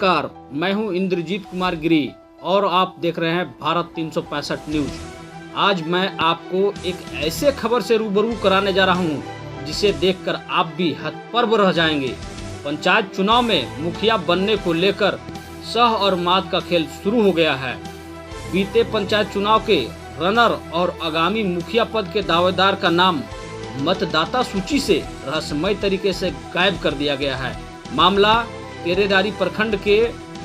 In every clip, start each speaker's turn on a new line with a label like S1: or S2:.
S1: नमस्कार, मैं हूं इंद्रजीत कुमार गिरी और आप देख रहे हैं भारत 365 न्यूज। आज मैं आपको एक ऐसे खबर से रूबरू कराने जा रहा हूं जिसे देखकर आप भी हतप्रभ रह जाएंगे। पंचायत चुनाव में मुखिया बनने को लेकर सह और मात का खेल शुरू हो गया है। बीते पंचायत चुनाव के रनर और आगामी मुखिया पद के दावेदार का नाम मतदाता सूची से रहस्यमय तरीके से गायब कर दिया गया है। मामला केरेडारी प्रखंड के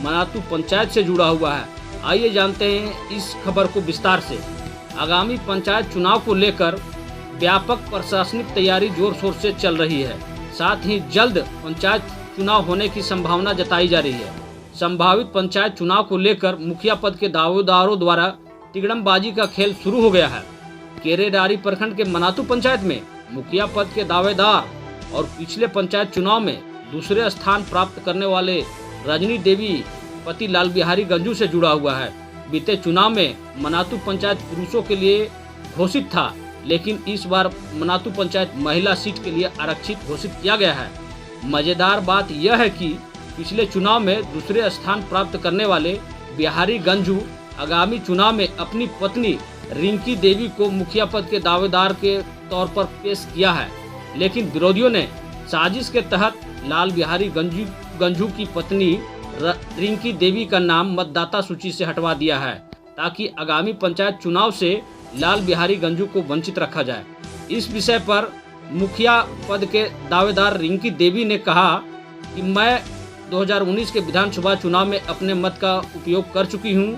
S1: मनातू पंचायत से जुड़ा हुआ है। आइए जानते हैं इस खबर को विस्तार से। आगामी पंचायत चुनाव को लेकर व्यापक प्रशासनिक तैयारी जोर शोर से चल रही है। साथ ही जल्द पंचायत चुनाव होने की संभावना जताई जा रही है। संभावित पंचायत चुनाव को लेकर मुखिया पद के दावेदारों द्वारा तिकड़मबाजी का खेल शुरू हो गया है। केरेडारी प्रखंड के मनातू पंचायत में मुखिया पद के दावेदार और पिछले पंचायत चुनाव में दूसरे स्थान प्राप्त करने वाले रजनी देवी पति लाल बिहारी गंजू से जुड़ा हुआ है। बीते चुनाव में मनातू पंचायत पुरुषों के लिए घोषित था, लेकिन इस बार मनातू पंचायत महिला सीट के लिए आरक्षित घोषित किया गया है। मजेदार बात यह है कि पिछले चुनाव में दूसरे स्थान प्राप्त करने वाले बिहारी गंजू आगामी चुनाव में अपनी पत्नी रिंकी देवी को मुखिया पद के दावेदार के तौर पर पेश किया है, लेकिन विरोधियों ने साजिश के तहत लाल बिहारी गंजू की पत्नी रिंकी देवी का नाम मतदाता सूची से हटवा दिया है, ताकि आगामी पंचायत चुनाव से लाल बिहारी गंजू को वंचित रखा जाए। इस विषय पर मुखिया पद के दावेदार रिंकी देवी ने कहा कि मैं 2019 के विधानसभा चुनाव में अपने मत का उपयोग कर चुकी हूं।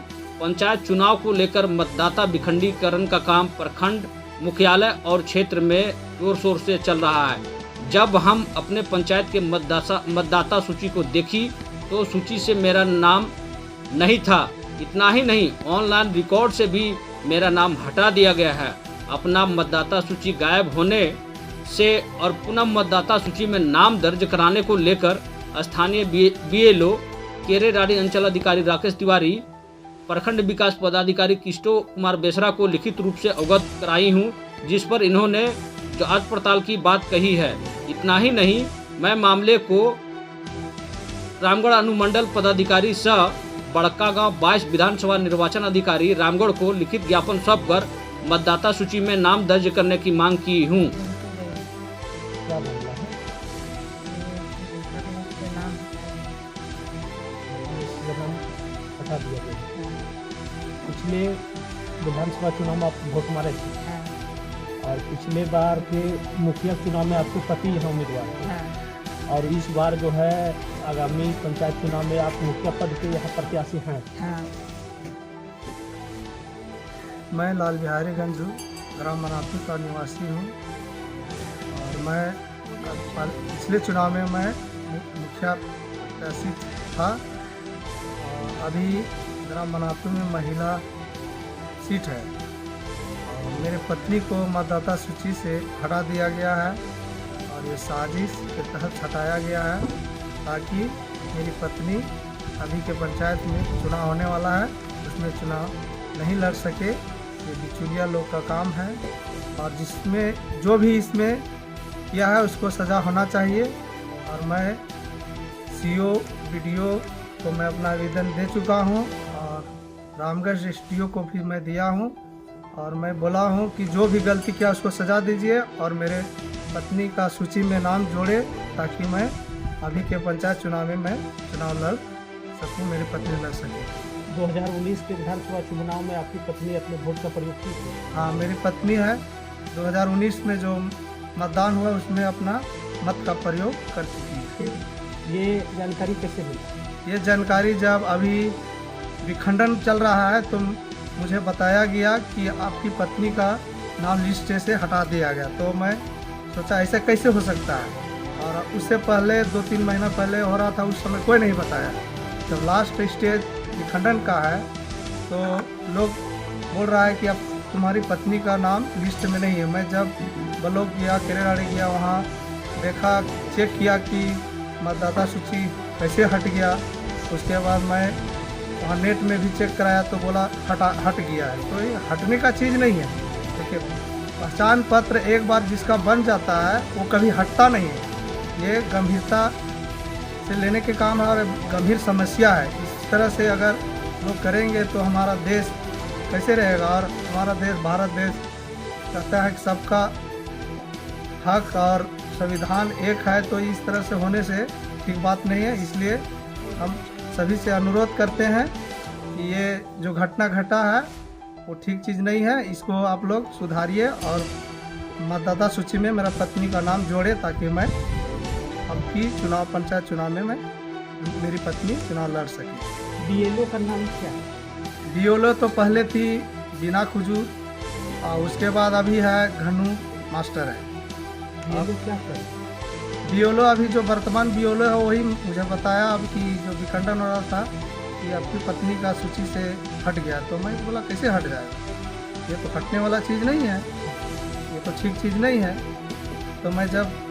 S1: पंचायत चुनाव को लेकर मतदाता विखंडीकरण का काम प्रखंड मुख्यालय और क्षेत्र में जोर शोर से चल रहा है। जब हम अपने पंचायत के मतदाता सूची को देखी तो सूची से मेरा नाम नहीं था। इतना ही नहीं, ऑनलाइन रिकॉर्ड से भी मेरा नाम हटा दिया गया है। अपना मतदाता सूची गायब होने से और पुनः मतदाता सूची में नाम दर्ज कराने को लेकर स्थानीय बीएलओ केरेडारी अंचल अधिकारी राकेश तिवारी, प्रखंड विकास पदाधिकारी किस्टो कुमार बेसरा को लिखित रूप से अवगत कराई हूँ, जिस पर इन्होंने जांच पड़ताल की बात कही है। इतना ही नहीं, मैं मामले को रामगढ़ अनुमंडल पदाधिकारी सह बड़कागांव 22 विधानसभा निर्वाचन अधिकारी रामगढ़ को लिखित ज्ञापन सौंप कर मतदाता सूची में नाम दर्ज करने की मांग की हूँ।
S2: पिछले विधानसभा चुनाव में आप वोट मारे थे और पिछले बार के मुखिया चुनाव में आपके पति यहाँ उम्मीदवार थे और इस बार जो है आगामी पंचायत चुनाव में आप मुखिया पद के यहाँ प्रत्याशी हैं।
S3: मैं लाल बिहारी गंजू ग्राम मनातू का निवासी हूँ और मैं पिछले चुनाव में मैं मुखिया प्रत्याशी था और अभी ग्राम मनातू में महिला सीट है और मेरे पत्नी को मतदाता सूची से हटा दिया गया है और ये साजिश के तहत हटाया गया है ताकि मेरी पत्नी अभी के पंचायत में चुनाव होने वाला है उसमें चुनाव नहीं लड़ सके। ये बिचौलिया लोग का काम है और जिसमें जो भी इसमें किया है उसको सज़ा होना चाहिए। और मैं सीओ वीडियो को मैं अपना आवेदन दे चुका हूँ और रामगढ़ एसडीओ को भी मैं दिया हूँ और मैं बोला हूँ कि जो भी गलती किया उसको सज़ा दीजिए और मेरे पत्नी का सूची में नाम जोड़े ताकि मैं अभी के पंचायत चुनाव में मैं चुनाव लड़ सकूँ, मेरी पत्नी लड़ सके।
S2: 2019 के विधानसभा चुनाव में आपकी पत्नी अपने वोट का प्रयोग की थी?
S3: हाँ, मेरी पत्नी है 2019 में जो मतदान हुआ उसमें अपना मत का प्रयोग कर चुकी है।
S2: ये जानकारी कैसे मिली?
S3: ये जानकारी जब अभी विखंडन चल रहा है तो मुझे बताया गया कि आपकी पत्नी का नाम लिस्ट से हटा दिया गया, तो मैं सोचा ऐसे कैसे हो सकता है। और उससे पहले 2-3 महीना पहले हो रहा था, उस समय कोई नहीं बताया। जब लास्ट स्टेज विखंडन का है तो लोग बोल रहा है कि अब तुम्हारी पत्नी का नाम लिस्ट में नहीं है। मैं जब ब्लॉक गया, केरेडारी गया, वहाँ देखा, चेक किया कि मतदाता सूची कैसे हट गया। उसके बाद मैं वहाँ नेट में भी चेक कराया तो बोला हट गया है। तो ये हटने का चीज़ नहीं है। देखिए, पहचान पत्र एक बार जिसका बन जाता है वो कभी हटता नहीं है। ये गंभीरता से लेने के काम है और गंभीर समस्या है। इस तरह से अगर लोग करेंगे तो हमारा देश कैसे रहेगा। और हमारा देश भारत देश कहता है कि सबका हक और संविधान एक है, तो इस तरह से होने से ठीक बात नहीं है। इसलिए हम सभी से अनुरोध करते हैं कि ये जो घटना घटा है वो ठीक चीज़ नहीं है, इसको आप लोग सुधारिए और मतदाता सूची में मेरा पत्नी का नाम जोड़े, ताकि मैं अब की चुनाव पंचायत चुनाव में मेरी पत्नी चुनाव लड़ सके।
S2: बीएलओ का नाम क्या है?
S3: बीएलओ तो पहले थी बीना खुजूर और उसके बाद अभी है घनू मास्टर है।
S2: बीएलओ क्या करे?
S3: बीएलओ अभी जो वर्तमान बीएलओ है वही मुझे बताया अब कि जो विखंडन हो रहा था कि आपकी पत्नी का सूची से हट गया। तो मैं बोला कैसे हट जाएगा, ये तो हटने वाला चीज़ नहीं है, ये तो ठीक चीज़ नहीं है। तो मैं जब